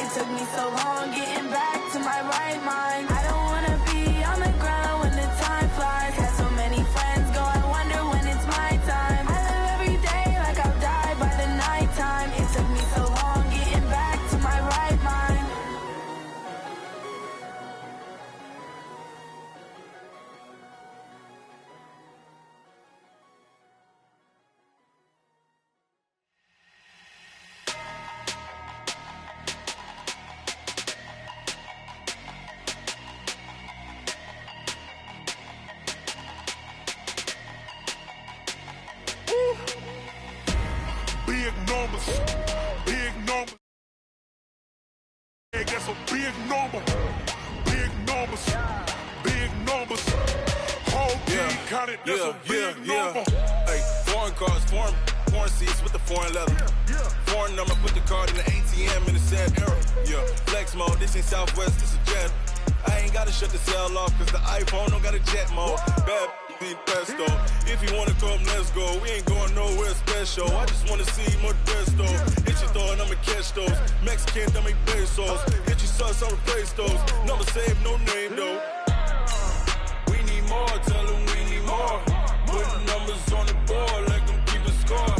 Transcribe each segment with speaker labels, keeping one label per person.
Speaker 1: It took me so long getting back to my right mind. I don't wanna be on the ground when the time flies. Had so many friends go, I wonder when it's my time. I live every day like I'll die by the nighttime. It took me so long getting back to my right mind.
Speaker 2: Big numbers, big numbers. Hey, that's a big number. Big numbers, big numbers. Whole team counted, that's a big number.
Speaker 3: Hey, foreign cars, foreign seats with the foreign leather. Foreign number, put the card in the ATM in the sad era. Yeah, flex mode, this ain't Southwest, this is Jet. I ain't gotta shut the cell off, cause the iPhone don't got a jet mode. Bad need pesto. If you wanna come, let's go. We ain't going nowhere special. I just wanna see more Desto. Hit your throw and I'ma catch those. Mexican, dummy pesos. Hit your sauce, I'ma replace those. Number save, no name though. We need more, tell them we need more. Putting numbers on the board like them keeping score.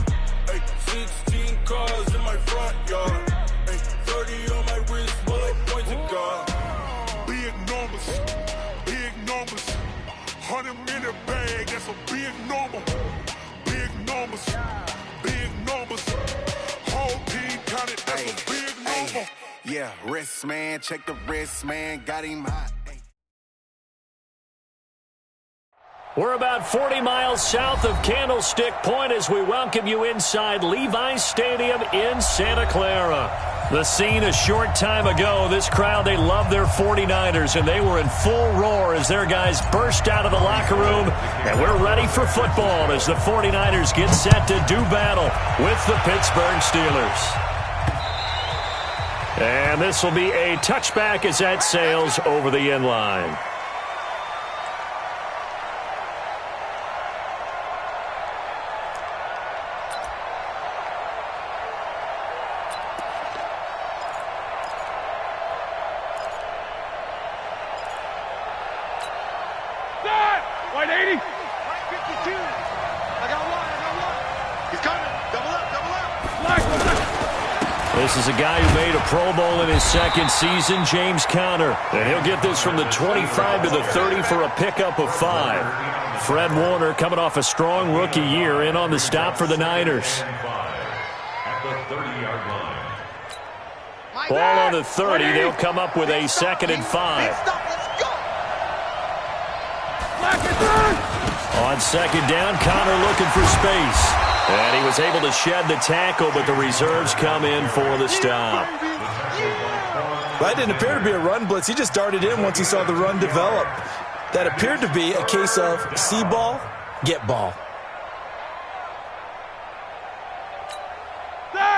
Speaker 3: Hey, 16 cars in my front yard. Hey, 30 on my wrist, bullet points of God.
Speaker 2: Big numbers, big numbers. 100 in the bag, that's a big number. Big numbers, big numbers. Whole team counted, that's a big number.
Speaker 4: Yeah, wrist man, check the wrist man, got him hot.
Speaker 5: We're about 40 miles south of Candlestick Point as we welcome you inside Levi's Stadium in Santa Clara. The scene a short time ago, this crowd, they love their 49ers, and they were in full roar as their guys burst out of the locker room. And we're ready for football as the 49ers get set to do battle with the Pittsburgh Steelers. And this will be a touchback as that sails over the end line.
Speaker 6: White 80. White 52. I got one. He's coming. Double up.
Speaker 5: This is a guy who made a Pro Bowl in his second season, James Conner. And he'll get this from the 25 to the 30 for a pickup of 5. Fred Warner coming off a strong rookie year in on the stop for the Niners. Ball on the 30. They'll come up with a 2nd and 5. On 2nd down, Conner looking for space. And he was able to shed the tackle, but the reserves come in for the stop.
Speaker 7: That didn't appear to be a run blitz. He just darted in once he saw the run develop. That appeared to be a case of see ball, get ball.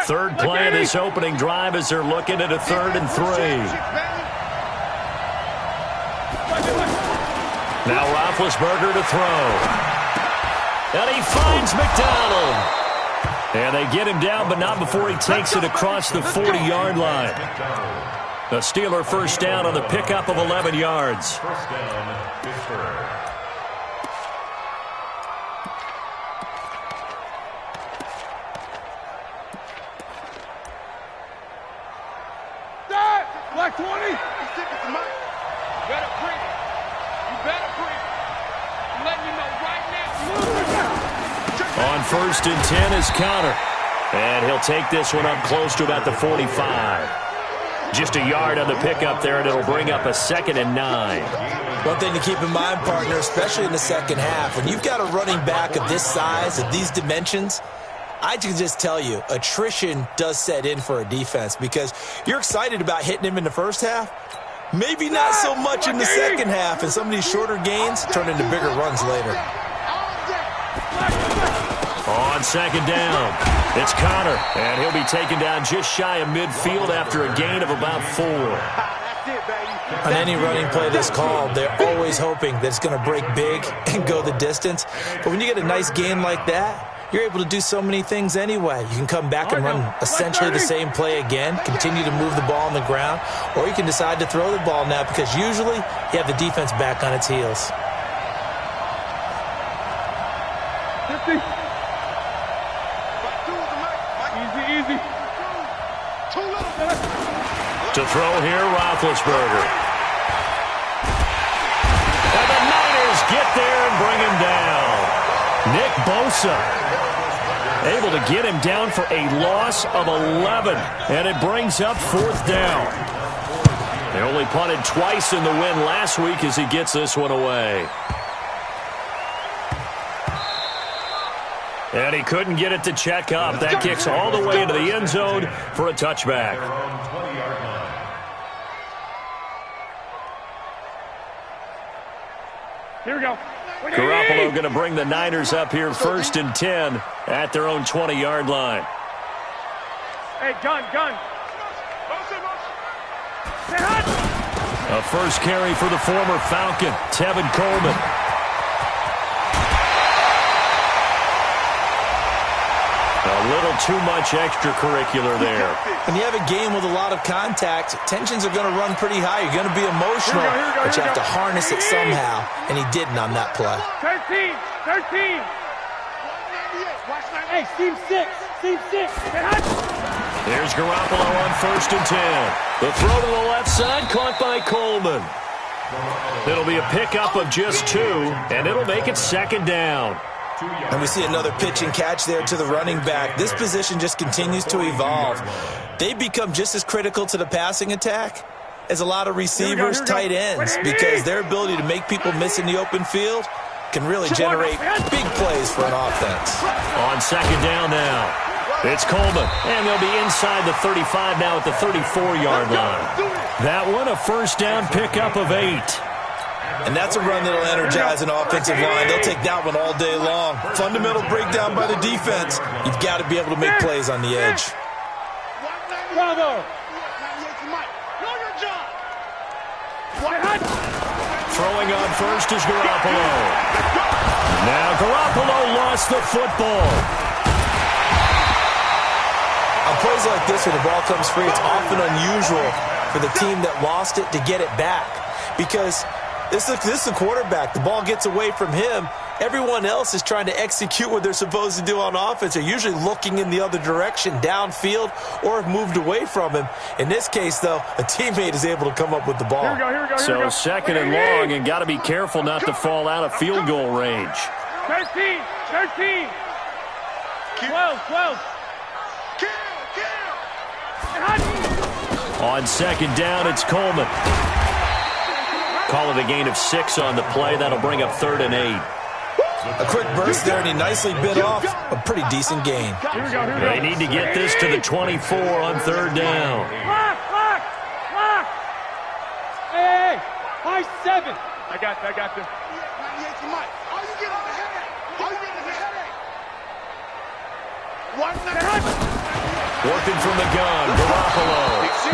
Speaker 5: Third play of this opening drive as they're looking at a 3rd and 3. Now Roethlisberger to throw. And he finds McDonald. And they get him down, but not before he takes it across the 40-yard line. The Steeler first down on the pickup of 11 yards.
Speaker 8: First down, Pittsburgh.
Speaker 6: Black 20. You better bring it. I'm letting you know right now.
Speaker 5: On 1st and 10 is Conner. And he'll take this one up close to about the 45. Just a yard on the pickup there, and it'll bring up a 2nd and 9.
Speaker 7: One thing to keep in mind, partner, especially in the second half, when you've got a running back of this size, of these dimensions, I can just tell you, attrition does set in for a defense because you're excited about hitting him in the first half. Maybe not so much in the second half, and some of these shorter gains turn into bigger runs later.
Speaker 5: On 2nd down, it's Conner, and he'll be taken down just shy of midfield after a gain of about 4.
Speaker 7: On any running play that's called, they're always hoping that it's going to break big and go the distance. But when you get a nice gain like that, you're able to do so many things anyway. You can come back and run essentially the same play again, continue to move the ball on the ground, or you can decide to throw the ball now because usually you have the defense back on its heels.
Speaker 6: 50. Easy. Too little.
Speaker 5: To throw here, Roethlisberger. And the Niners get there and bring him down. Nick Bosa able to get him down for a loss of 11. And it brings up 4th down. They only punted twice in the win last week as he gets this one away. And he couldn't get it to check up. That kicks all the way into the end zone for a touchback.
Speaker 6: Here we go.
Speaker 5: Garoppolo going to bring the Niners up here 1st and 10 at their own 20-yard line.
Speaker 6: Hey, gun.
Speaker 5: A first carry for the former Falcon, Tevin Coleman. A little too much extracurricular there.
Speaker 7: When you have a game with a lot of contact, tensions are going to run pretty high. You're going to be emotional, but you have to harness it somehow, and he didn't on that play.
Speaker 6: 13. Hey, seam 6.
Speaker 5: There's Garoppolo on 1st and 10. The throw to the left side, caught by Coleman. It'll be a pickup of just 2, and it'll make it 2nd down.
Speaker 7: And we see another pitch and catch there to the running back. This position just continues to evolve. They become just as critical to the passing attack as a lot of receivers, tight ends, because their ability to make people miss in the open field can really generate big plays for an offense.
Speaker 5: On 2nd down now, it's Coleman, and they'll be inside the 35 now at the 34-yard line. That one, a 1st down pickup of 8.
Speaker 7: And that's a run that'll energize an offensive line. They'll take that one all day long. Fundamental breakdown by the defense. You've got to be able to make plays on the edge.
Speaker 6: Bravo.
Speaker 5: Throwing on first is Garoppolo. Now Garoppolo lost the football.
Speaker 7: On plays like this where the ball comes free, it's often unusual for the team that lost it to get it back. Because this is the quarterback. The ball gets away from him. Everyone else is trying to execute what they're supposed to do on offense. They're usually looking in the other direction, downfield, or have moved away from him. In this case, though, a teammate is able to come up with the ball.
Speaker 6: Here we go.
Speaker 5: So 2nd and long, and got to be careful not to fall out of field goal range.
Speaker 6: 13. 12.
Speaker 5: On 2nd down, it's Coleman. Call it a gain of 6 on the play. That'll bring up 3rd and 8.
Speaker 7: A quick burst there, and he nicely bit off a pretty decent gain.
Speaker 5: They need to get this to the 24 on 3rd down.
Speaker 6: Lock. Hey, high 7. I got this.
Speaker 5: Working from the gun, Garoppolo.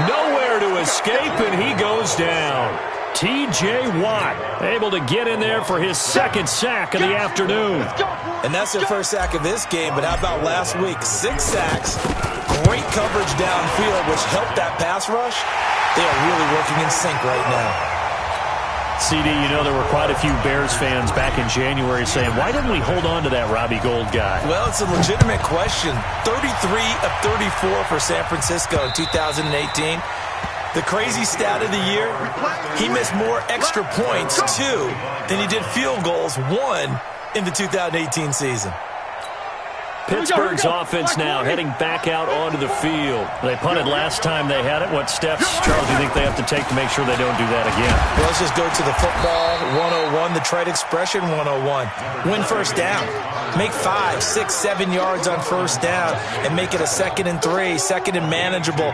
Speaker 5: Nowhere to escape, and he goes down. T.J. Watt able to get in there for his 2nd sack of the afternoon.
Speaker 7: And that's their 1st sack of this game, but how about last week? 6 sacks, great coverage downfield, which helped that pass rush. They are really working in sync right now.
Speaker 5: CD, you know there were quite a few Bears fans back in January saying, why didn't we hold on to that Robbie Gould guy?
Speaker 7: Well, it's a legitimate question. 33 of 34 for San Francisco in 2018. The crazy stat of the year, he missed more extra points, 2, than he did field goals, 1, in the 2018 season.
Speaker 5: Pittsburgh's offense now heading back out onto the field. They punted last time they had it. What steps, Charles, do you think they have to take to make sure they don't do that again?
Speaker 7: Well, let's just go to the football 101, the trade expression 101. Win 1st down. Make 5, 6, 7 yards on 1st down and make it a 2nd and 3, 2nd and manageable.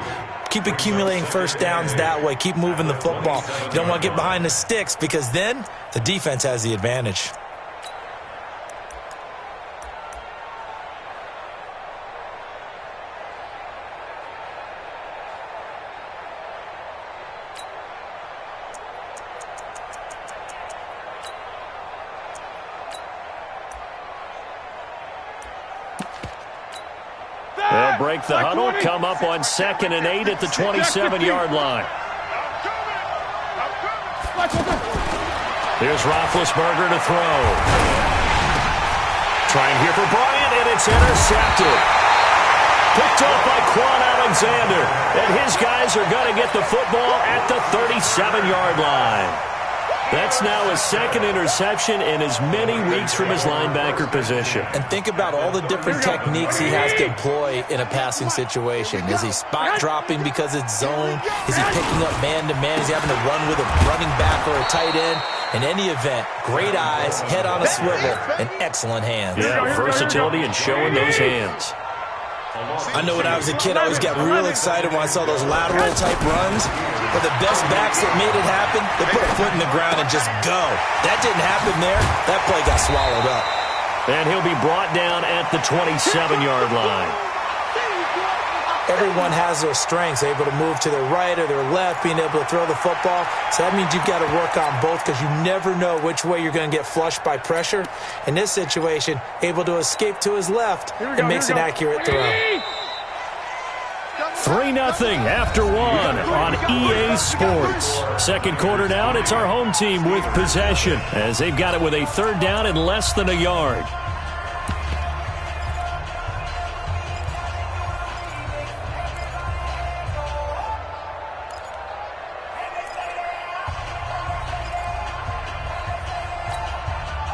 Speaker 7: Keep accumulating 1st downs that way. Keep moving the football. You don't want to get behind the sticks because then the defense has the advantage.
Speaker 5: break the huddle, come up on 2nd and 8 at the 27-yard line. Here's Roethlisberger to throw. Trying here for Bryant, and it's intercepted. Picked off by Quan Alexander. And his guys are going to get the football at the 37-yard line. That's now his 2nd interception in as many weeks from his linebacker position.
Speaker 7: And think about all the different techniques he has to employ in a passing situation. Is he spot dropping because it's zone? Is he picking up man-to-man? Is he having to run with a running back or a tight end? In any event, great eyes, head on a swivel, and excellent hands.
Speaker 5: Yeah, versatility and showing those hands.
Speaker 7: I know when I was a kid, I always got real excited when I saw those lateral-type runs. But the best backs that made it happen, they put a foot in the ground and just go. That didn't happen there. That play got swallowed up.
Speaker 5: And he'll be brought down at the 27-yard line.
Speaker 7: Everyone has their strengths, able to move to their right or their left, being able to throw the football. So that means you've got to work on both because you never know which way you're going to get flushed by pressure. In this situation, able to escape to his left, it makes an accurate throw.
Speaker 5: 3-0 after 1 on EA Sports. Second quarter down, it's our home team with possession as they've got it with a 3rd down and less than a yard.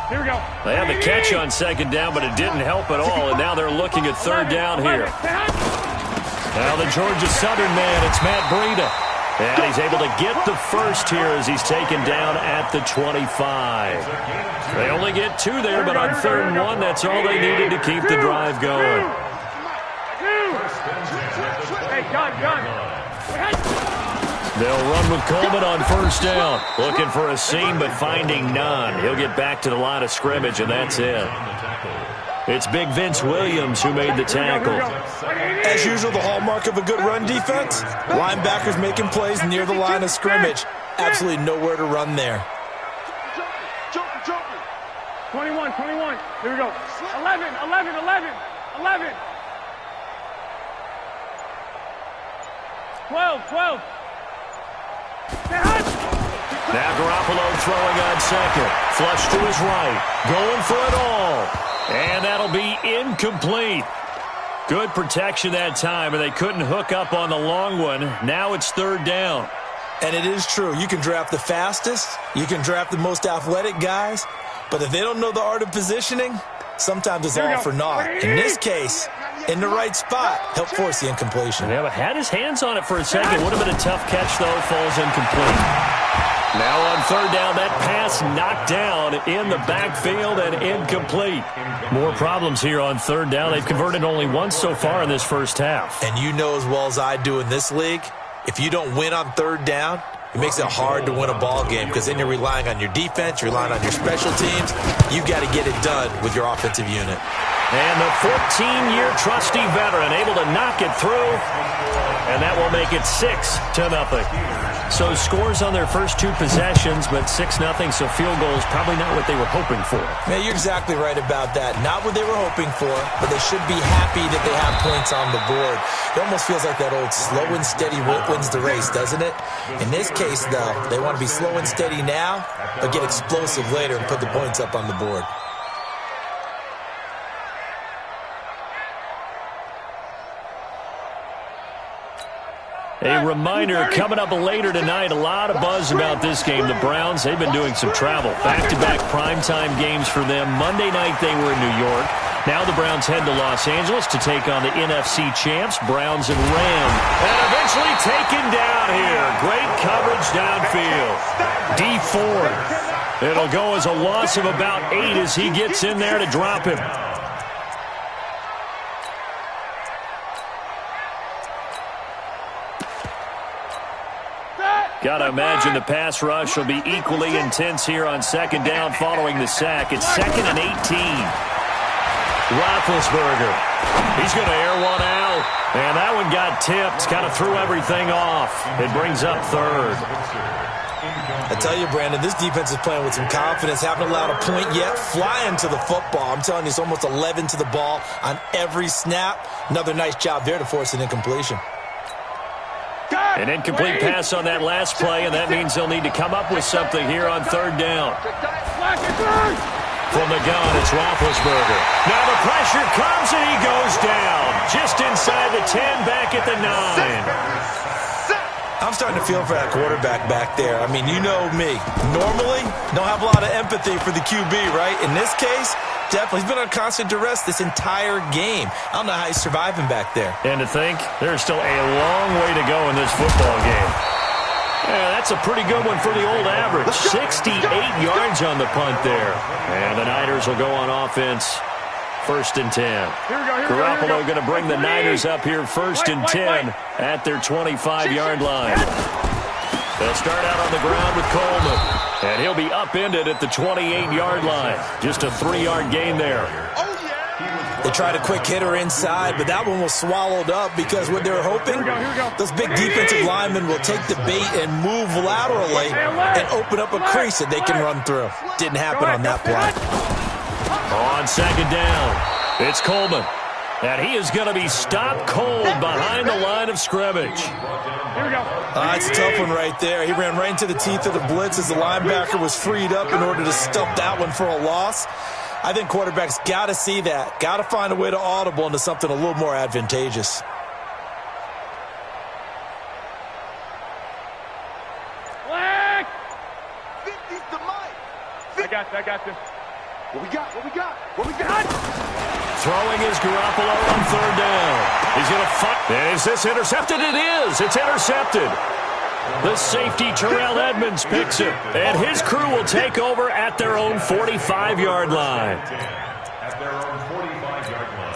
Speaker 6: Here we go.
Speaker 5: They had the catch on 2nd down, but it didn't help at all, and now they're looking at 3rd down here. Now the Georgia Southern man, it's Matt Breida. And he's able to get the first here as he's taken down at the 25. They only get 2 there, but on 3rd and 1, that's all they needed to keep the drive going.
Speaker 6: Hey, gun.
Speaker 5: They'll run with Coleman on 1st down. Looking for a seam, but finding none. He'll get back to the line of scrimmage, and that's it. It's Big Vince Williams who made the tackle.
Speaker 7: As usual, the hallmark of a good run defense, linebackers making plays near the line of scrimmage. Absolutely nowhere to run there.
Speaker 6: 21. Here we go. 11. 12.
Speaker 5: Now Garoppolo throwing on 2nd. Flush to his right. Going for it all. And that'll be incomplete. Good protection that time, and they couldn't hook up on the long one. Now it's 3rd down.
Speaker 7: And it is true. You can draft the fastest. You can draft the most athletic guys. But if they don't know the art of positioning, sometimes it's all for naught. In this case, in the right spot, helped force the incompletion.
Speaker 5: Yeah, but had his hands on it for a second. Would have been a tough catch, though. Falls incomplete. Now on 3rd down, that pass knocked down in the backfield and incomplete. More problems here on 3rd down. They've converted only once so far in this first half.
Speaker 7: And you know as well as I do in this league, if you don't win on 3rd down, it makes it hard to win a ball game because then you're relying on your defense, you're relying on your special teams. You've got to get it done with your offensive unit.
Speaker 5: And the 14-year trusty veteran able to knock it through, and that will make it 6-0. So scores on their first 2 possessions, but 6-0, so field goals probably not what they were hoping for.
Speaker 7: Yeah, you're exactly right about that. Not what they were hoping for, but they should be happy that they have points on the board. It almost feels like that old slow and steady wins the race, doesn't it? In this case, though, they want to be slow and steady now, but get explosive later and put the points up on the board.
Speaker 5: A reminder, coming up later tonight, a lot of buzz about this game. The Browns, they've been doing some travel. Back-to-back primetime games for them. Monday night they were in New York. Now the Browns head to Los Angeles to take on the NFC champs, Browns and Rams. And eventually taken down here. Great coverage downfield. D Ford. It'll go as a loss of about 8 as he gets in there to drop him. Got to imagine the pass rush will be equally intense here on 2nd down following the sack. It's 2nd and 18. Roethlisberger. He's going to air one out. And that one got tipped. Kind of threw everything off. It brings up 3rd.
Speaker 7: I tell you, Brandon, this defense is playing with some confidence. Haven't allowed a point yet. Flying to the football. I'm telling you, it's almost 11 to the ball on every snap. Another nice job there to force an incompletion.
Speaker 5: An incomplete pass on that last play, and that means they'll need to come up with something here on third down. From the gun, it's Roethlisberger. Now the pressure comes, and he goes down. Just inside the 10, back at the 9.
Speaker 7: I'm starting to feel for that quarterback back there. I mean, you know me. Normally, don't have a lot of empathy for the QB, right? In this case, definitely. He's been on constant duress this entire game. I don't know how he's surviving back there.
Speaker 5: And to think, there's still a long way to go in this football game. Yeah, that's a pretty good one for the old average. 68 yards on the punt there. And the Niners will go on offense. 1st and 10. Garoppolo going to bring the Niners up here 1st and 10 at their 25-yard line. They'll start out on the ground with Coleman. And he'll be upended at the 28-yard line. Just a 3-yard gain there.
Speaker 7: They tried a quick hitter inside, but that one was swallowed up because what they're hoping, those big defensive linemen will take the bait and move laterally and open up a crease that they can run through. Didn't happen on that play.
Speaker 5: On 2nd down, it's Coleman. And he is going to be stopped cold behind the line of scrimmage.
Speaker 7: It's a tough one right there. He ran right into the teeth of the blitz as the linebacker was freed up in order to stuff that one for a loss. I think quarterbacks got to see that. Got to find a way to audible into something a little more advantageous.
Speaker 6: I got this. What we got?
Speaker 5: Throwing is Garoppolo on 3rd down. He's going to fight. Is this intercepted? It is. It's intercepted. The safety, Terrell Edmonds, picks it. And his crew will take over at their own 45-yard line.
Speaker 8: At their own 45-yard line.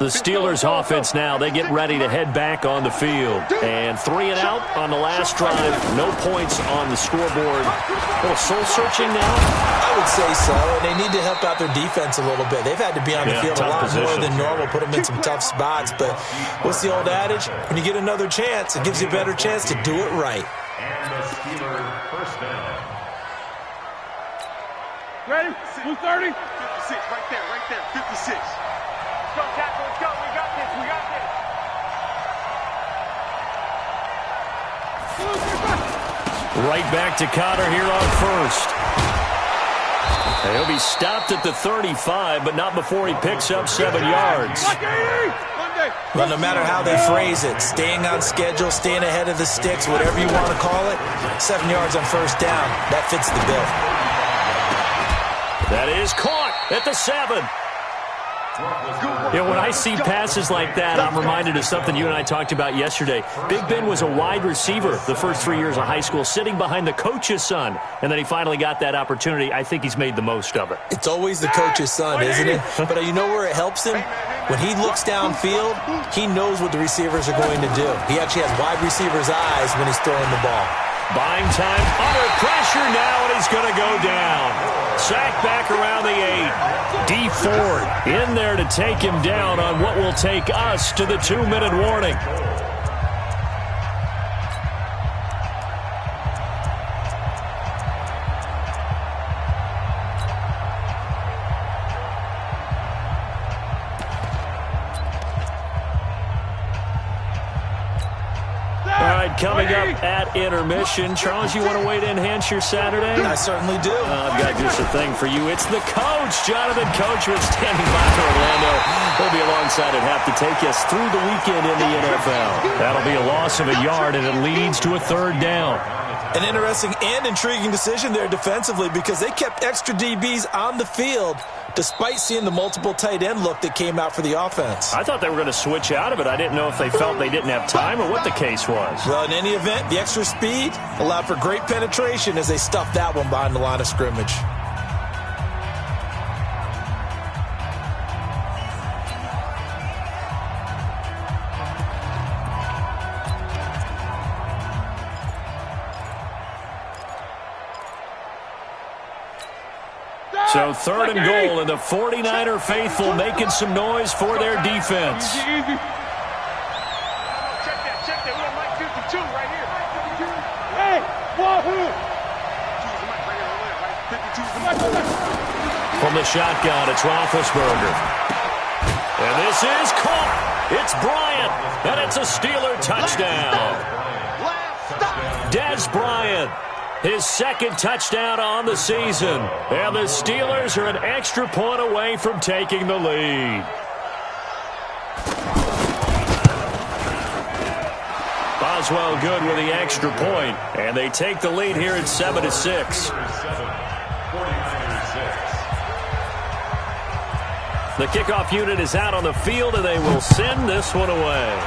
Speaker 5: The Steelers offense now, they get ready to head back on the field. And 3 and out on the last drive. No points on the scoreboard. A little soul-searching now?
Speaker 7: I would say so, and they need to help out their defense a little bit. They've had to be on the field a lot more than normal, put them in some tough spots. But what's the old adage? When you get another chance, it gives you a better chance to do it right.
Speaker 8: And the Steelers 1st down.
Speaker 6: Ready? 230?
Speaker 9: 56, right there, 56.
Speaker 6: Let's go, tackle, let's go. We got this.
Speaker 5: Right back to Connor here on 1st. And he'll be stopped at the 35, but not before he picks up 7 yards.
Speaker 7: Well, no matter how they phrase it, staying on schedule, staying ahead of the sticks, whatever you want to call it, 7 yards on 1st down, that fits the bill.
Speaker 5: That is caught at the 7. When I see passes like that, I'm reminded of something you and I talked about yesterday. Big Ben was a wide receiver the first 3 years of high school, sitting behind the coach's son, and then he finally got that opportunity. I think he's made the most of it.
Speaker 7: It's always the coach's son, isn't it? But you know where it helps him? When he looks downfield, he knows what the receivers are going to do. He actually has wide receivers' eyes when he's throwing the ball.
Speaker 5: Buying time, under pressure now, and he's going to go down. Sacked back around the 8. D. Ford in there to take him down on what will take us to the 2-minute warning. Coming up at intermission. Charles, you want to wait to enhance your Saturday?
Speaker 7: I certainly do.
Speaker 5: I've got just a thing for you. It's the coach, Jonathan Coachman, standing by for Orlando. He'll be alongside at half to take us through the weekend in the NFL. That'll be a loss of a yard, and it leads to a 3rd down.
Speaker 7: An interesting and intriguing decision there defensively because they kept extra DBs on the field despite seeing the multiple tight end look that came out for the offense.
Speaker 5: I thought they were going to switch out of it. I didn't know if they felt they didn't have time or what the case was.
Speaker 7: Well, in any event, the extra speed allowed for great penetration as they stuffed that one behind the line of scrimmage.
Speaker 5: So 3rd and goal, and the 49er faithful making some noise for their defense.
Speaker 6: Check that. We got Mike 52 right here. Hey, wahoo!
Speaker 5: From the shotgun, it's Roethlisberger. And this is caught. It's Bryant, and it's a Steeler touchdown. Dez Bryant, his 2nd touchdown on the season. And the Steelers are an extra point away from taking the lead. Boswell good with the extra point, and they take the lead here at 7-6. The kickoff unit is out on the field, and they will send this one away.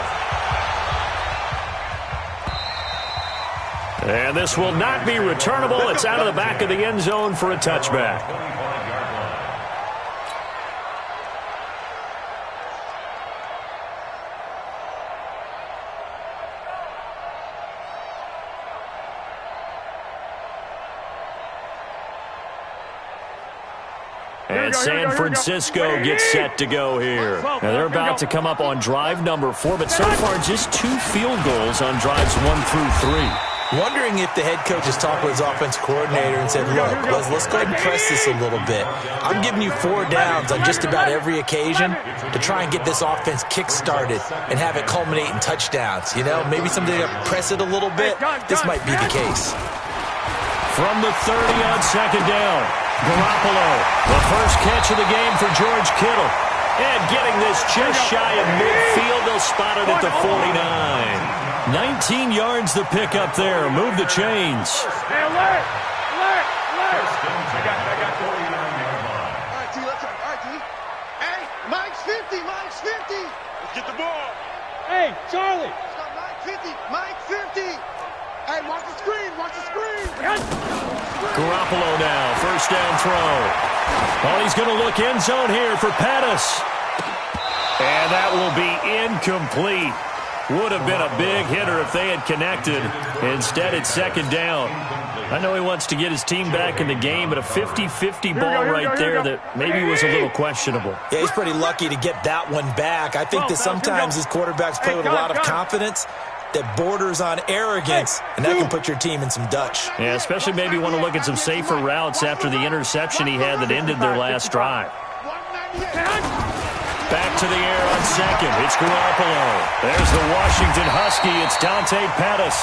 Speaker 5: And this will not be returnable. It's out of the back of the end zone for a touchback. And San Francisco gets set to go here. Now they're about to come up on drive number 4, but so far just 2 field goals on drives 1 through 3.
Speaker 7: Wondering if the head coach has talked with his offensive coordinator and said, look, let's go ahead and press this a little bit. I'm giving you 4 downs on just about every occasion to try and get this offense kick-started and have it culminate in touchdowns. You know, maybe something to press it a little bit. This might be the case.
Speaker 5: From the 30 on 2nd down, Garoppolo, the first catch of the game for George Kittle. And getting this just shy of midfield, they'll spot it at the 49. 19 yards the pick up there. Move the chains.
Speaker 6: Hey, alert! I got
Speaker 9: 49 yard line. All right, T, let's go. All right, T. Hey, Mike's 50. Let's get the ball.
Speaker 6: Hey, Charlie.
Speaker 9: Let's go, Mike 50. Hey, watch the screen.
Speaker 5: Garoppolo now, first down throw. Oh, he's going to look end zone here for Pettis. And that will be incomplete. Would have been a big hitter if they had connected. Instead, it's 2nd down. I know he wants to get his team back in the game, but a 50-50 ball right there that maybe was a little questionable.
Speaker 7: Yeah, he's pretty lucky to get that one back. I think that sometimes his quarterbacks play with a lot of confidence that borders on arrogance, and that can put your team in some Dutch.
Speaker 5: Yeah, especially maybe want to look at some safer routes after the interception he had that ended their last drive. Back to the air on 2nd. It's Garoppolo. There's the Washington Husky. It's Dante Pettis.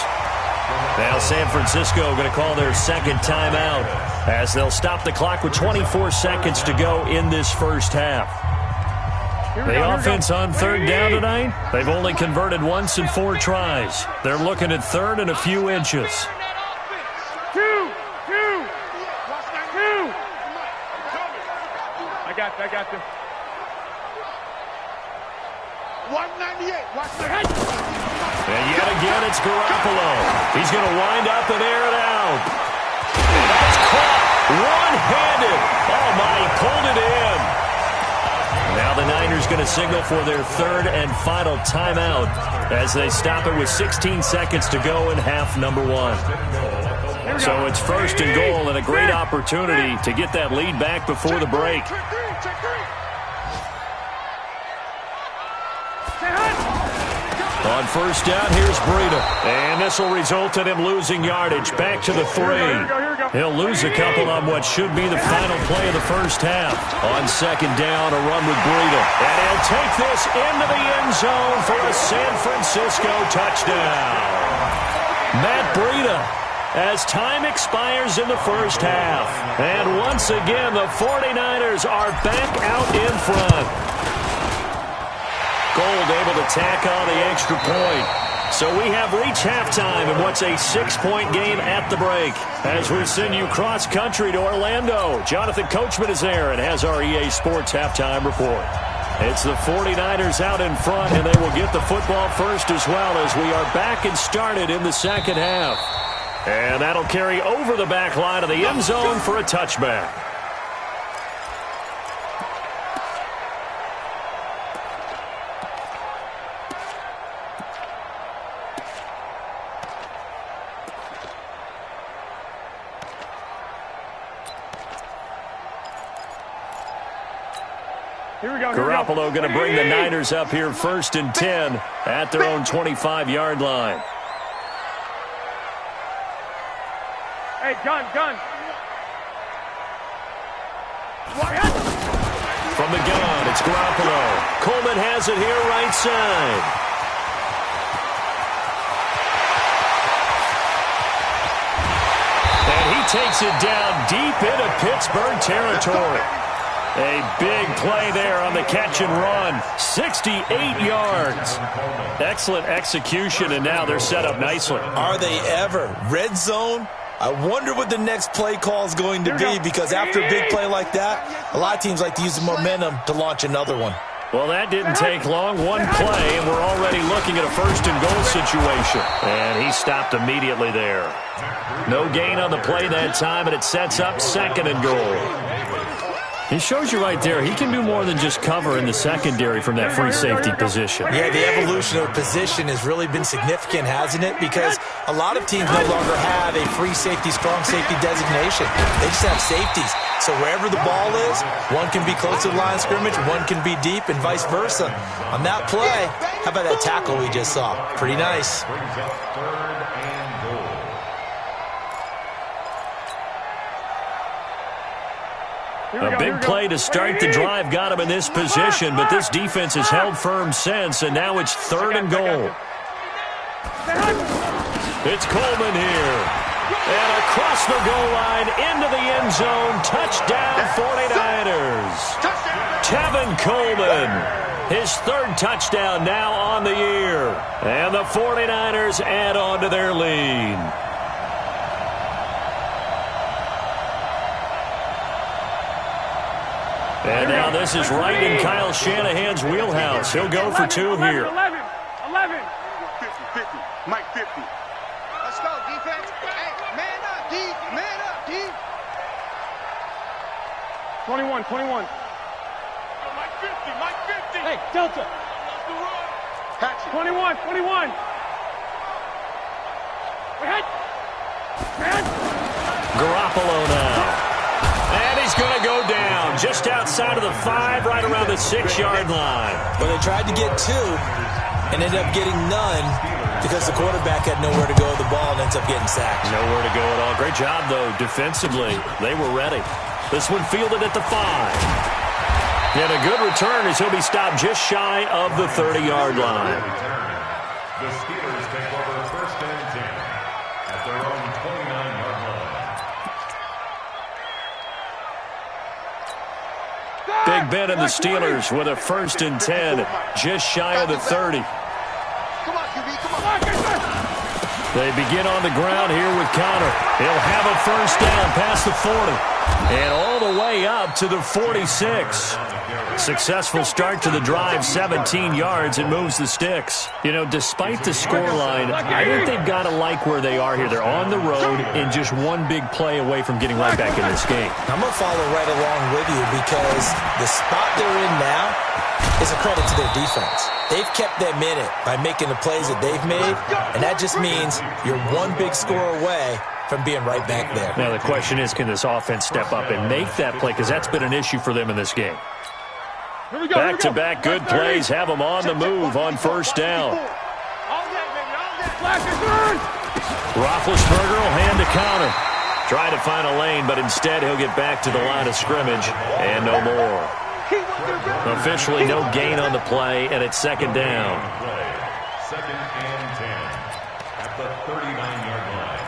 Speaker 5: Now San Francisco going to call their 2nd timeout as they'll stop the clock with 24 seconds to go in this first half. The offense on 3rd down tonight, they've only converted once in 4 tries. They're looking at 3rd and a few inches.
Speaker 6: Two. I got them.
Speaker 9: 198. Watch the head.
Speaker 5: And yet again, it's Garoppolo. He's going to wind up and air it out. That's caught one-handed. Oh, my, he pulled it in. Now the Niners going to signal for their 3rd and final timeout as they stop it with 16 seconds to go in half number 1. So it's 1st and goal and a great opportunity to get that lead back before the break. On 1st down, here's Breida. And this will result in him losing yardage. Back to the 3. He'll lose a couple on what should be the final play of the first half. On 2nd down, a run with Breida. And he'll take this into the end zone for a San Francisco touchdown. Matt Breida, as time expires in the first half. And once again, the 49ers are back out in front. Gold able to tack on the extra point. So we have reached halftime in what's a 6-point game at the break. As we send you cross-country to Orlando, Jonathan Coachman is there and has our EA Sports halftime report. It's the 49ers out in front, and they will get the football first as well as we are back and started in the second half. And that'll carry over the back line of the end zone for a touchback. Garoppolo going to bring the Niners up here 1st and 10 at their own 25-yard line.
Speaker 6: Hey, gun.
Speaker 5: From the gun, it's Garoppolo. Coleman has it here right side. And he takes it down deep into Pittsburgh territory. A big play there on the catch and run. 68 yards. Excellent execution, and now they're set up nicely.
Speaker 7: Are they ever? Red zone? I wonder what the next play call is going to be, because after a big play like that, a lot of teams like to use the momentum to launch another one.
Speaker 5: Well, that didn't take long. One play, and we're already looking at a 1st and goal situation. And he stopped immediately there. No gain on the play that time, and it sets up 2nd and goal. He shows you right there, he can do more than just cover in the secondary from that free safety position.
Speaker 7: Yeah, the evolution of position has really been significant, hasn't it? Because a lot of teams no longer have a free safety, strong safety designation. They just have safeties. So wherever the ball is, one can be close to the line of scrimmage, one can be deep, and vice versa. On that play, how about that tackle we just saw? Pretty nice.
Speaker 5: A big play to start the drive got him in this position, but this defense has held firm since, and now it's 3rd and goal. It's Coleman here. And across the goal line into the end zone. Touchdown 49ers. Tevin Coleman. His 3rd touchdown now on the year. And the 49ers add on to their lead. And now this is right in Kyle Shanahan's wheelhouse. He'll go for 2 here.
Speaker 6: 11.
Speaker 9: 50. Mike 50. Let's go, defense. Hey, man up, D. Man up, D.
Speaker 6: 21.
Speaker 9: Mike 50.
Speaker 6: Hey, Delta. 21.
Speaker 5: Garoppolo now. And he's going to go down just outside of the 5, right around the 6-yard line.
Speaker 7: Well, they tried to get 2 and ended up getting none because the quarterback had nowhere to go with the ball and ends up getting sacked.
Speaker 5: Nowhere to go at all. Great job, though, defensively. They were ready. This one fielded at the 5. And a good return as he'll be stopped just shy of the 30-yard line.
Speaker 8: The Steelers take over 1st and 10 at their own 29-yard line.
Speaker 5: Big Ben and the Steelers with a 1st and 10, just shy of the 30.
Speaker 9: Come on, QB, come on.
Speaker 5: They begin on the ground here with Connor. He'll have a 1st down past the 40 and all the way up to the 46. Successful start to the drive, 17 yards, and moves the sticks. You know, despite the scoreline, I think they've got to like where they are here. They're on the road and just one big play away from getting right back in this game.
Speaker 7: I'm going to follow right along with you because the spot they're in now is a credit to their defense. They've kept them in it by making the plays that they've made, and that just means you're one big score away from being right back there.
Speaker 5: Now the question is, can this offense step up and make that play? Because that's been an issue for them in this game. Back-to-back good plays have them on the move on 1st down. Roethlisberger will hand to Connor. Try to find a lane, but instead he'll get back to the line of scrimmage and no more. Officially no gain on the play, and it's 2nd down.
Speaker 8: 2nd and 10 at the 39-yard line.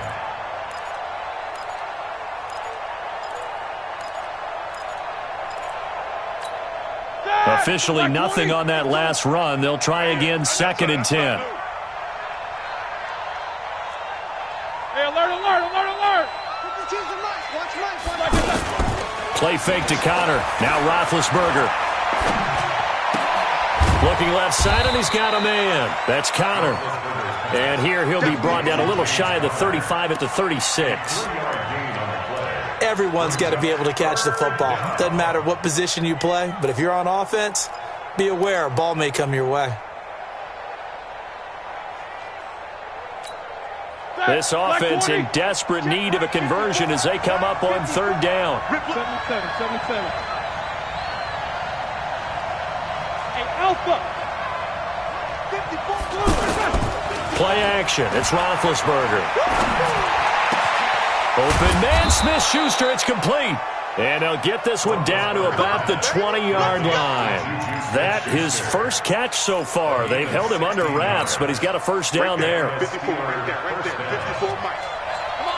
Speaker 5: Officially nothing on that last run. They'll try again, 2nd and 10.
Speaker 6: Hey, alert.
Speaker 5: Play fake to Connor. Now Roethlisberger. Looking left side, and he's got a man. That's Connor. And here he'll be brought down a little shy of the 35 at the 36.
Speaker 7: Everyone's got to be able to catch the football. Doesn't matter what position you play, but if you're on offense, be aware a ball may come your way.
Speaker 5: This offense in desperate need of a conversion as they come up on 3rd down.
Speaker 6: 7-7. Alpha.
Speaker 5: Play action. It's Roethlisberger. Open man, Smith-Schuster. It's complete. And he'll get this one down to about the 20-yard line. That his first catch so far. They've held him under wraps, but he's got a first down there.
Speaker 9: 54, right there, 54, Mike. Come on.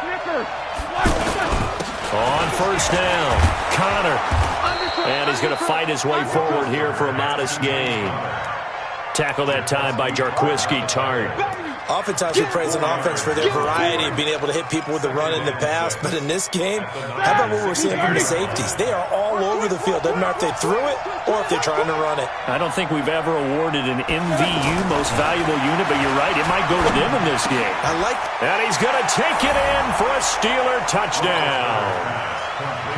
Speaker 9: Snickers.
Speaker 5: On first down, Connor. And he's going to fight his way forward here for a modest gain. Tackle that time by Jarquiski Tart.
Speaker 7: Oftentimes we praise an offense for their variety of being able to hit people with the run in the pass. But in this game, how about what we're seeing from the safeties? They are all over the field. Doesn't matter if they threw it or if they're trying to run it.
Speaker 5: I don't think we've ever awarded an MVU, most valuable unit, but you're right. It might go to them in this game.
Speaker 7: I like
Speaker 5: that. And he's going to take it in for a Steeler touchdown.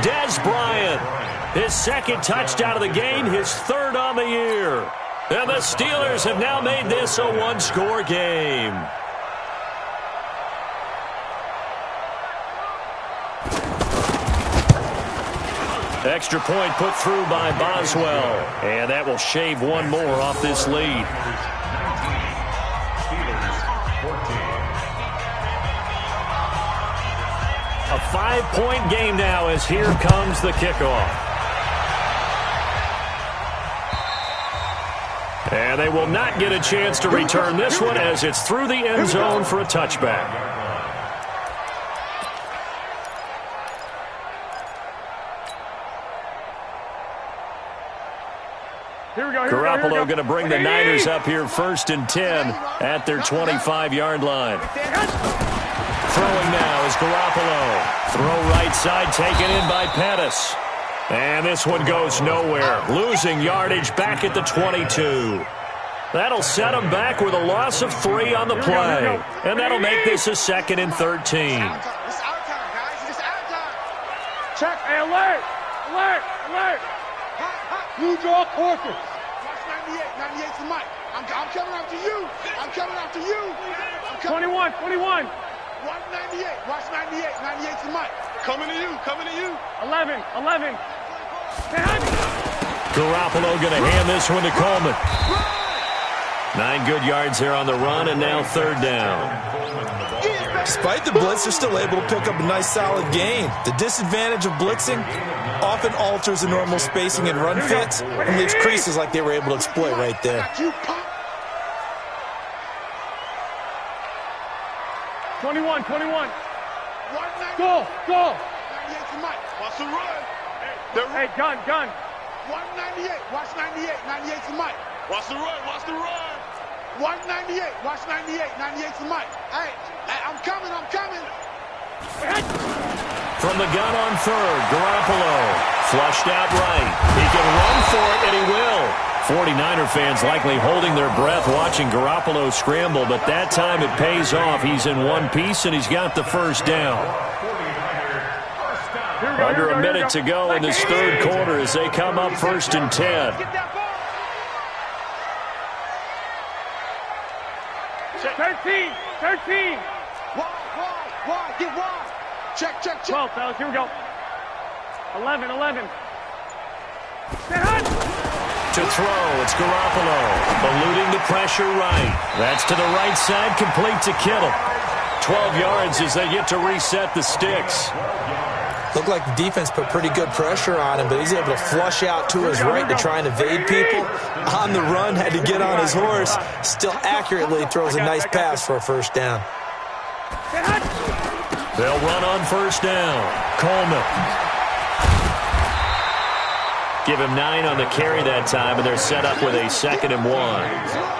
Speaker 5: Dez Bryant, his second touchdown of the game, his third on the year. And the Steelers have now made this a one-score game. Extra point put through by Boswell. And that will shave one more off this lead. A 5-point game now as here comes the kickoff. And they will not get a chance to return this one as it's through the end zone for a touchback. Garoppolo going to bring the Niners up here first and 10 at their 25-yard line. Throwing now is Garoppolo. Throw right side taken in by Pettis. And this one goes nowhere. Losing yardage back at the 22. That'll set him back with a loss of 3 on the play. And that'll make this a 2nd and 13.
Speaker 9: It's our time, guys. It's our time.
Speaker 6: Check. Hey, alert. Blue draw quarters.
Speaker 9: Watch 98. 98's the mic. I'm coming after you.
Speaker 6: 21.
Speaker 9: 198. Watch 98. 98's the mic. Coming to you.
Speaker 6: 11.
Speaker 5: Garoppolo going to hand this one to Coleman. 9 good yards there on the run, and now 3rd down.
Speaker 7: Despite the blitz, they're still able to pick up a nice solid gain. The disadvantage of blitzing often alters the normal spacing and run fits and leaves creases like they were able to exploit right there.
Speaker 6: 21.
Speaker 9: Go.
Speaker 6: 98's
Speaker 9: the mic. Watch the run.
Speaker 6: Hey, gun.
Speaker 9: 198. Watch 98. 98's the mic. Watch the run. 198. Watch 98. 98's the mic. Hey, I'm coming.
Speaker 5: From the gun on 3rd, Garoppolo flushed out right. He can run for it, and he will. 49er fans likely holding their breath watching Garoppolo scramble, but that time it pays off. He's in one piece, and he's got the first down. Under a minute to go in this 3rd quarter as they come up 1st and 10.
Speaker 6: 13.
Speaker 9: Why? Get wide. Check.
Speaker 6: 12, fellas. Here we go. 11.
Speaker 5: To throw, it's Garoppolo. Eluding the pressure right. That's to the right side, complete to Kittle. 12 yards as they get to reset the sticks.
Speaker 7: Looked like the defense put pretty good pressure on him, but he's able to flush out to his right to try and evade people. On the run, had to get on his horse. Still accurately throws a nice pass for a first down.
Speaker 5: They'll run on first down. Coleman. Give him 9 on the carry that time, and they're set up with a 2nd and 1.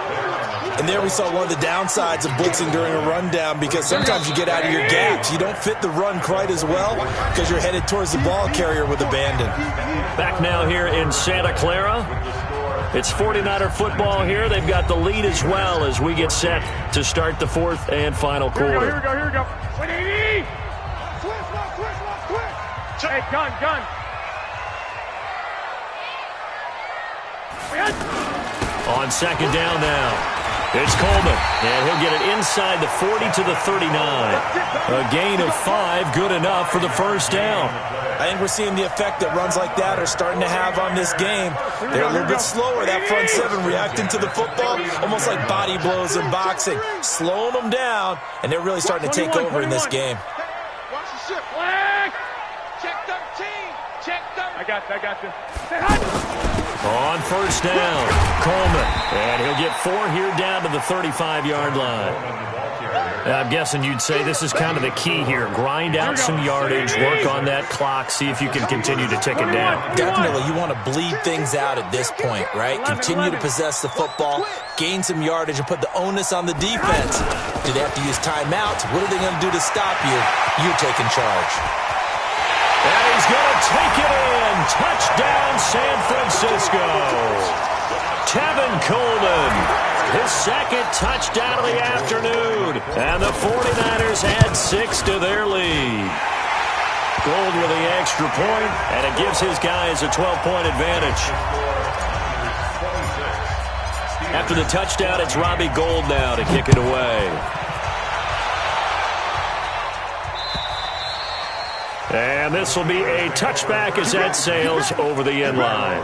Speaker 7: And there we saw one of the downsides of blitzing during a rundown, because sometimes you get out of your gaps. You don't fit the run quite as well because you're headed towards the ball carrier with abandon.
Speaker 5: Back now here in Santa Clara. It's 49er football here. They've got the lead as well as we get set to start the 4th and final quarter.
Speaker 6: Here we go. 180! Switch! Hey, gun!
Speaker 5: On 2nd down now. It's Coleman, and he'll get it inside the 40 to the 39. A gain of 5, good enough for the first down.
Speaker 7: I think we're seeing the effect that runs like that are starting to have on this game. They're a little bit slower, that front seven, reacting to the football, almost like body blows in boxing, slowing them down, and they're really starting to take over in this game.
Speaker 9: Watch the ship. Check 13. Check 13.
Speaker 6: I got you.
Speaker 5: On first down, Coleman, and he'll get 4 here down to the 35-yard line. I'm guessing you'd say this is kind of the key here. Grind out some yardage, work on that clock, see if you can continue to tick it down.
Speaker 7: Definitely, you want to bleed things out at this point, right? Continue to possess the football, gain some yardage, and put the onus on the defense. Do they have to use timeouts? What are they going to do to stop you? You're taking charge.
Speaker 5: And he's going to take it in. Touchdown, San Francisco. Tevin Coleman, his second touchdown of the afternoon. And the 49ers add 6 to their lead. Gold with the extra point, and it gives his guys a 12-point advantage. After the touchdown, it's Robbie Gould now to kick it away. And this will be a touchback as that sails over the end line.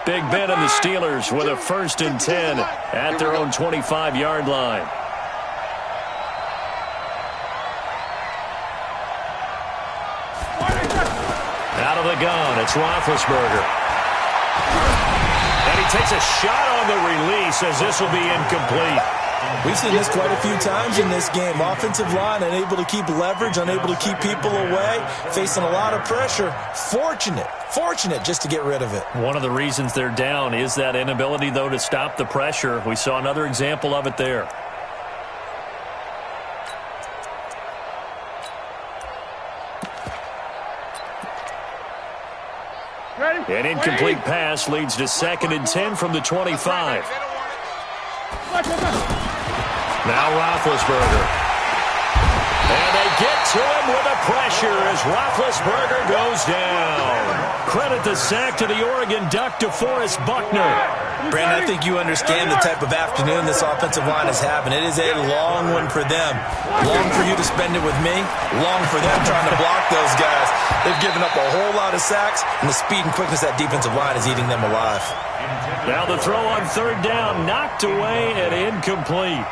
Speaker 5: Big Ben and the Steelers with a 1st and 10 at their own 25-yard line. Out of the gun, it's Roethlisberger. And he takes a shot on the release as this will be incomplete.
Speaker 7: We've seen this quite a few times in this game. Offensive line unable to keep leverage, unable to keep people away, facing a lot of pressure. Fortunate just to get rid of it.
Speaker 5: One of the reasons they're down is that inability, though, to stop the pressure. We saw another example of it there. An incomplete pass leads to 2nd and 10 from the 25. Now Roethlisberger. And they get to him with a pressure as Roethlisberger goes down. Credit the sack to the Oregon Duck, DeForest Buckner.
Speaker 7: Brandon, I think you understand the type of afternoon this offensive line is having. It is a long one for them. Long for you to spend it with me. Long for them trying to block those guys. They've given up a whole lot of sacks, and the speed and quickness of that defensive line is eating them alive.
Speaker 5: Now the throw on 3rd down, knocked away and incomplete.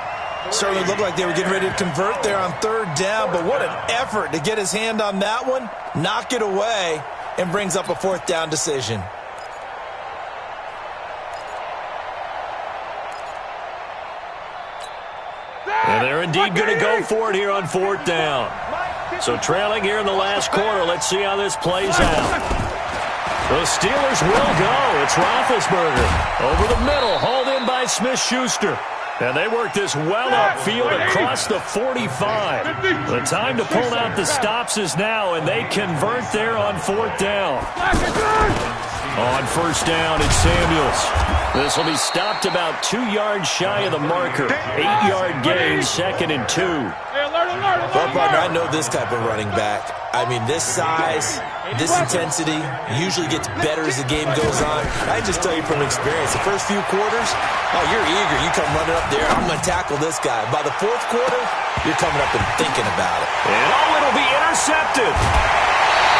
Speaker 7: Certainly looked like they were getting ready to convert there on 3rd down, but what an effort to get his hand on that one, knock it away, and brings up a 4th down decision.
Speaker 5: And they're indeed going to go for it here on 4th down. So trailing here in the last quarter, let's see how this plays out. The Steelers will go. It's Roethlisberger over the middle, hauled in by Smith-Schuster. And they work this well upfield across the 45. The time to pull out the stops is now, and they convert there on 4th down. On 1st down, it's Samuels. This will be stopped about 2 yards shy of the marker. 8-yard gain, 2nd and 2.
Speaker 7: Well, partner, I know this type of running back. I mean, this size, this intensity usually gets better as the game goes on. I just tell you from experience, the first few quarters, oh, you're eager. You come running up there, I'm going to tackle this guy. By the 4th quarter, you're coming up and thinking about it.
Speaker 5: And it'll be intercepted.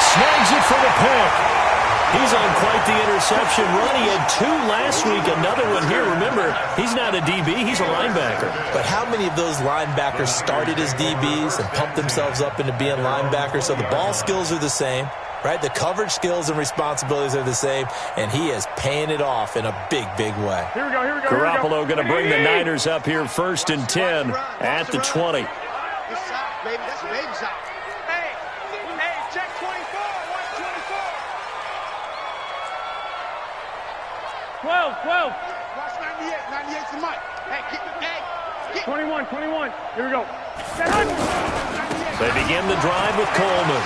Speaker 5: Snags it for the pick. He's on quite the interception run. He had 2 last week, another one here. Remember, he's not a DB, he's a linebacker.
Speaker 7: But how many of those linebackers started as DBs and pumped themselves up into being linebackers? So the ball skills are the same, right? The coverage skills and responsibilities are the same, and he is paying it off in a big, big way.
Speaker 6: Here we go.
Speaker 5: Garoppolo going to bring the Niners up here 1st and 10 at the 20.
Speaker 9: That's a baby shot. Hey, check 24. Watch 24.
Speaker 6: 12.
Speaker 9: Watch 98. 98's the mic. Hey,
Speaker 6: 21. Here we go.
Speaker 5: They begin the drive with Coleman.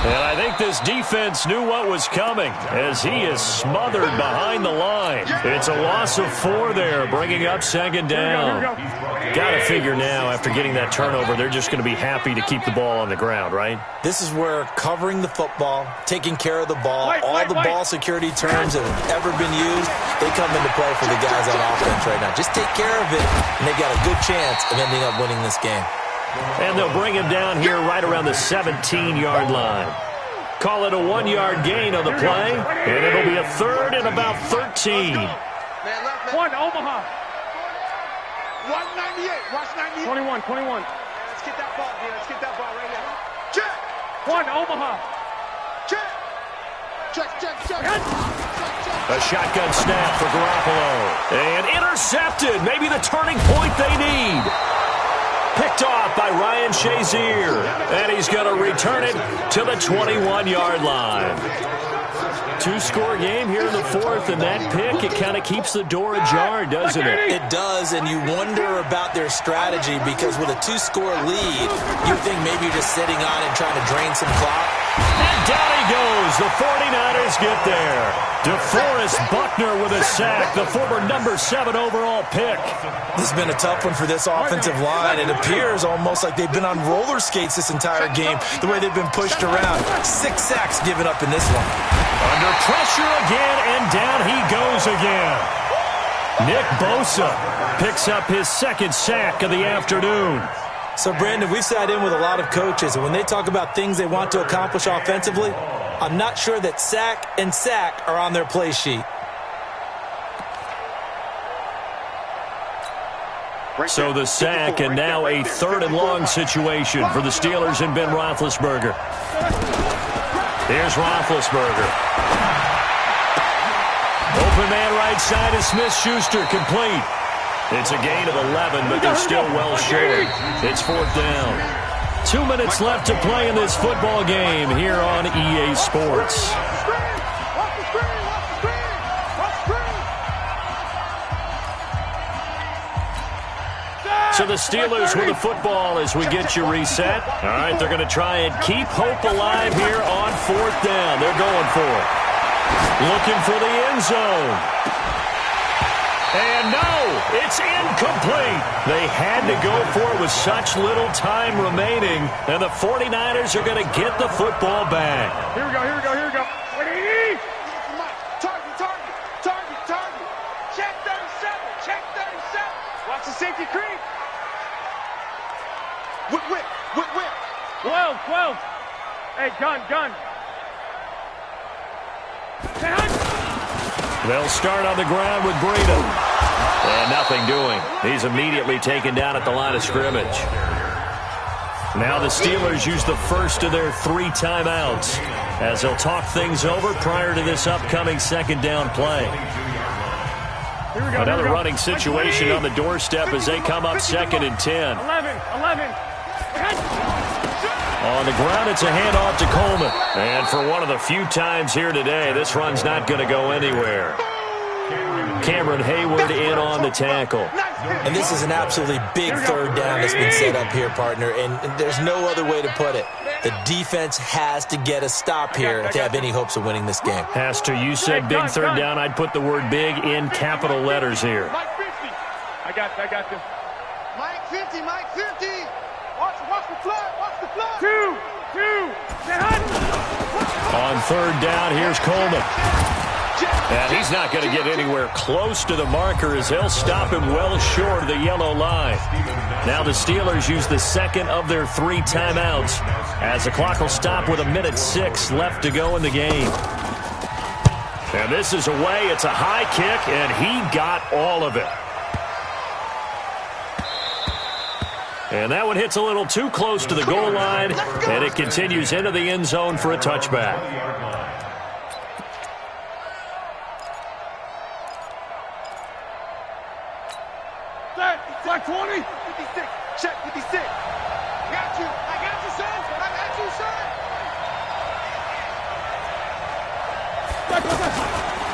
Speaker 5: And I think this defense knew what was coming as he is smothered behind the line. It's a loss of 4 there, bringing up second down. Got to figure now, after getting that turnover, they're just going to be happy to keep the ball on the ground, right?
Speaker 7: This is where covering the football, taking care of the ball, all the ball security terms that have ever been used, they come into play for the guys on offense right now. Just take care of it, and they've got a good chance of ending up winning this game.
Speaker 5: And they'll bring him down here right around the 17-yard line. Call it a 1-yard gain on the play, and it'll be a 3rd and about 13.
Speaker 6: One, Omaha.
Speaker 9: 198. Watch 98.
Speaker 6: 21.
Speaker 9: Let's get that ball, D. Let's get that ball right now. Check.
Speaker 6: One, Omaha.
Speaker 9: Check. Check.
Speaker 5: A shotgun snap for Garoppolo. And intercepted. Maybe the turning point they need. Picked off by Ryan Shazier. And he's going to return it to the 21-yard line. 2-score game here in the 4th, and that pick, it kind of keeps the door ajar, doesn't it?
Speaker 7: It does, and you wonder about their strategy because with a 2-score lead, you think maybe you're just sitting on and trying to drain some clock.
Speaker 5: And down he goes. The 49ers get there. DeForest Buckner with a sack, the former number 7 overall pick.
Speaker 7: This has been a tough one for this offensive line. It appears almost like they've been on roller skates this entire game, the way they've been pushed around. 6 sacks given up in this one.
Speaker 5: Under pressure again, and down he goes again. Nick Bosa picks up his 2nd sack of the afternoon.
Speaker 7: So, Brandon, we've sat in with a lot of coaches, and when they talk about things they want to accomplish offensively, I'm not sure that sack and sack are on their play sheet.
Speaker 5: So the sack, and now a 3rd and long situation for the Steelers and Ben Roethlisberger. Here's Roethlisberger. Open man right side is Smith-Schuster, complete. It's a gain of 11, but they're still well short. It's 4th down. 2 minutes left to play in this football game here on EA Sports. So the Steelers with the football as we get you reset. All right, they're going to try and keep hope alive here on 4th down. They're going for it. Looking for the end zone. And no, it's incomplete. They had to go for it with such little time remaining, and the 49ers are going to get the football back.
Speaker 6: Here we go.
Speaker 9: Target. Check 37. Watch the safety creep. Whip.
Speaker 6: 12. Hey, gun.
Speaker 5: They'll start on the ground with Breida. And nothing doing. He's immediately taken down at the line of scrimmage. Now the Steelers use the first of their 3 timeouts as they'll talk things over prior to this upcoming 2nd down play. Another running situation on the doorstep as they come up 2nd and 10.
Speaker 6: 11.
Speaker 5: On the ground, it's a handoff to Coleman. And for one of the few times here today, this run's not going to go anywhere. Cameron Hayward in on the tackle.
Speaker 7: And this is an absolutely big 3rd down that's been set up here, partner, and there's no other way to put it. The defense has to get a stop here if they have any hopes of winning this game.
Speaker 5: Has to. You said big 3rd down. I'd put the word big in capital letters here.
Speaker 6: Mike 50. I got this.
Speaker 9: Mike 50. Watch the flood.
Speaker 6: 2.
Speaker 5: On 3rd down, here's Coleman. And he's not going to get anywhere close to the marker as they'll stop him well short of the yellow line. Now the Steelers use the 2nd of their 3 timeouts as the clock will stop with 1:06 left to go in the game. And this is away. It's a high kick, and he got all of it. And that one hits a little too close to the goal line, and it continues into the end zone for a touchback.
Speaker 6: Flag 20.
Speaker 9: 56. Check 56. I got you, son.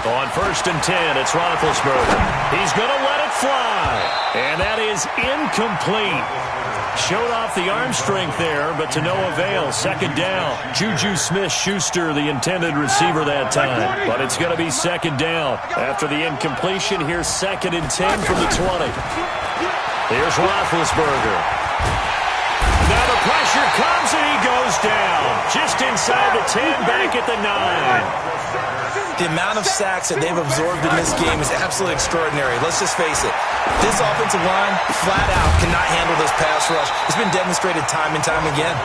Speaker 5: On 1st and 10, it's Roethlisberger. He's going to let it fly. And that is incomplete. Showed off the arm strength there, but to no avail. Second down. Juju Smith-Schuster, the intended receiver that time. But it's going to be second down. After the incompletion, here's 2nd and 10 from the 20. Here's Roethlisberger. Now the pressure comes and he goes down. Just inside the 10, back at the 9.
Speaker 7: The amount of sacks that they've absorbed in this game is absolutely extraordinary. Let's just face it. This offensive line, flat out, cannot handle this pass rush. It's been demonstrated time and time again.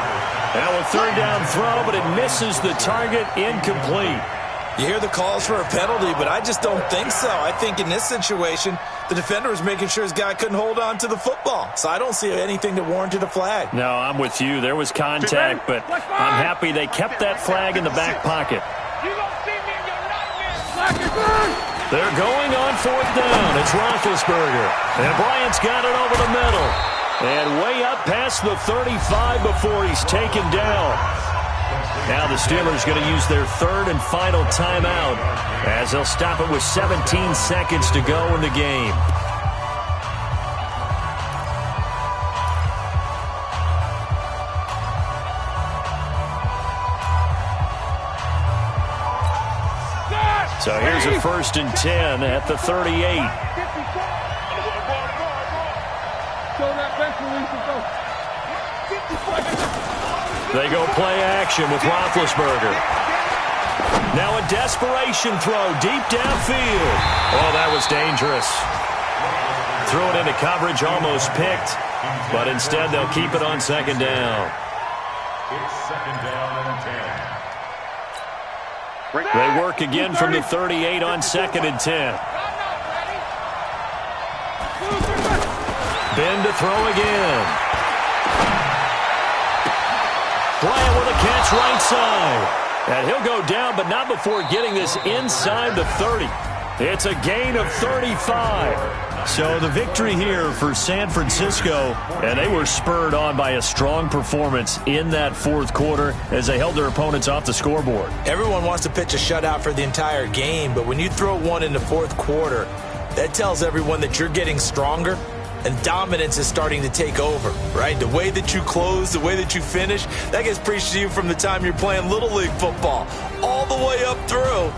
Speaker 5: Now a third down throw, but it misses the target, incomplete.
Speaker 7: You hear the calls for a penalty, but I just don't think so. I think in this situation, the defender was making sure his guy couldn't hold on to the football. So I don't see anything that warranted a flag.
Speaker 5: No, I'm with you. There was contact, but I'm happy they kept that flag in the back pocket. They're going on 4th down. It's Roethlisberger. And Bryant's got it over the middle. And way up past the 35 before he's taken down. Now the Steelers going to use their 3rd and final timeout as they'll stop it with 17 seconds to go in the game. So here's a 1st and 10 at the 38. They go play action with Roethlisberger. Now a desperation throw deep downfield. Oh, that was dangerous. Threw it into coverage, almost picked, but instead they'll keep it on 2nd down.
Speaker 8: It's 2nd down and 10.
Speaker 5: They work again from the 38 on 2nd and 10. Ben to throw again. Bryant with a catch right side. And he'll go down, but not before getting this inside the 30. It's a gain of 35. So the victory here for San Francisco, and they were spurred on by a strong performance in that 4th quarter as they held their opponents off the scoreboard.
Speaker 7: Everyone wants to pitch a shutout for the entire game, but when you throw one in the 4th quarter, that tells everyone that you're getting stronger and dominance is starting to take over, right? The way that you close, the way that you finish, that gets preached to you from the time you're playing Little League football all the way up through.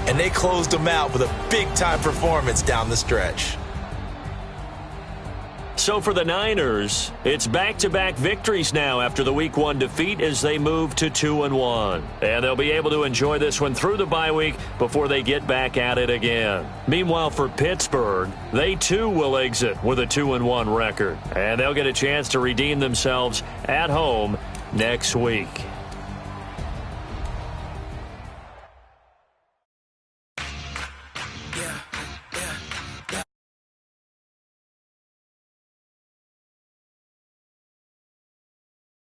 Speaker 7: And they closed them out with a big-time performance down the stretch.
Speaker 5: So for the Niners, it's back-to-back victories now after the Week 1 defeat as they move to 2-1. And they'll be able to enjoy this one through the bye week before they get back at it again. Meanwhile, for Pittsburgh, they too will exit with a 2-1 record. And they'll get a chance to redeem themselves at home next week.